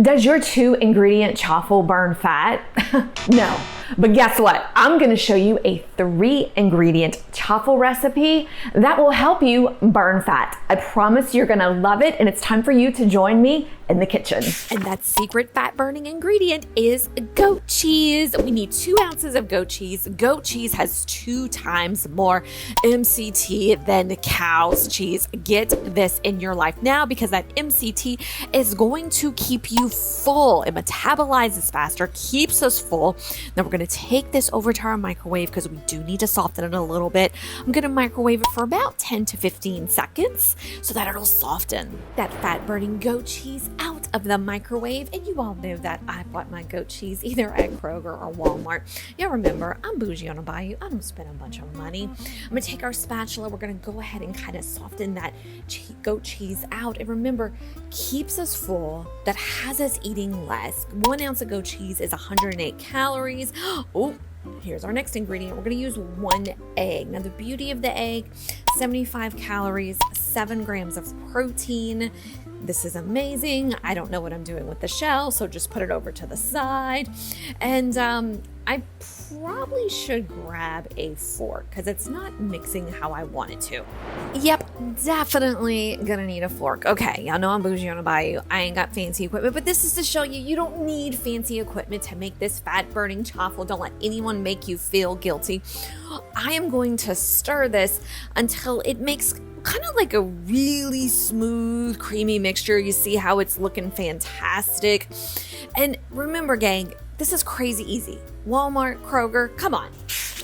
Does your 2-ingredient chaffle burn fat? No. But guess what? I'm gonna show you a 3-ingredient chaffle recipe that will help you burn fat. I promise you're gonna love it, and it's time for you to join me in the kitchen. And that secret fat burning ingredient is goat cheese. We need 2 ounces of goat cheese. Goat cheese has 2 times more MCT than cow's cheese. Get this in your life now, because that MCT is going to keep you full. It metabolizes faster, keeps us full. Now we're going to take this over to our microwave because we do need to soften it a little bit. I'm going to microwave it for about 10 to 15 seconds so that it'll soften that fat burning goat cheese out of the microwave. And you all know that I bought my goat cheese either at Kroger or Walmart. Yeah, remember, I'm bougie on a bayou. I don't spend a bunch of money. I'm going to take our spatula. We're going to go ahead and kind of soften that goat cheese out. And remember, keeps us full, that has us eating less. 1 ounce of goat cheese is 108 calories. Oh, here's our next ingredient. We're going to use 1 egg. Now, the beauty of the egg, 75 calories, 7 grams of protein. This is amazing. I don't know what I'm doing with the shell, so just put it over to the side. And I probably should grab a fork because it's not mixing how I want it to. Yep, definitely gonna need a fork. Okay, y'all know I'm bougie on a bayou. I ain't got fancy equipment, but this is to show you don't need fancy equipment to make this fat burning chaffle. Don't let anyone make you feel guilty. I am going to stir this until it makes kind of like a really smooth, creamy mixture. You see how it's looking fantastic. And remember, gang, this is crazy easy. Walmart, Kroger, come on.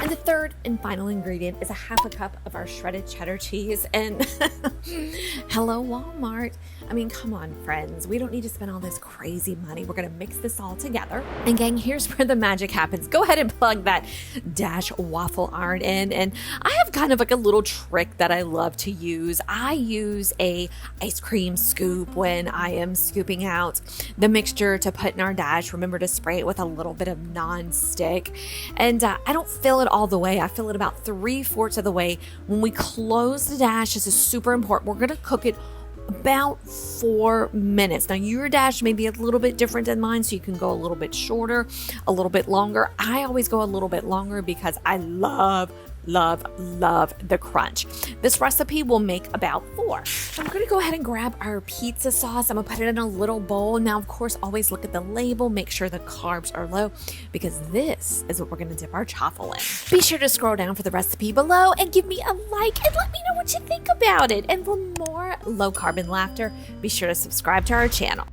And the third and final ingredient is a 1/2 cup of our shredded cheddar cheese. And hello, Walmart. I mean, come on, friends. We don't need to spend all this crazy money. We're going to mix this all together. And gang, here's where the magic happens. Go ahead and plug that Dash waffle iron in. And I have kind of like a little trick that I love to use. I use a ice cream scoop when I am scooping out the mixture to put in our Dash. Remember to spray it with a little bit of non-stick. And I don't fill it all the way. I fill it about 3/4 of the way. When we close the Dash, this is super important. We're going to cook it about 4 minutes. Now, your Dash may be a little bit different than mine, so you can go a little bit shorter, a little bit longer. I always go a little bit longer because I love the crunch. This recipe will make about 4. I'm going to go ahead and grab our pizza sauce. I'm going to put it in a little bowl. Now, of course, always look at the label. Make sure the carbs are low because this is what we're going to dip our chaffle in. Be sure to scroll down for the recipe below and give me a like and let me know what you think about it. And for more low carb and laughter, be sure to subscribe to our channel.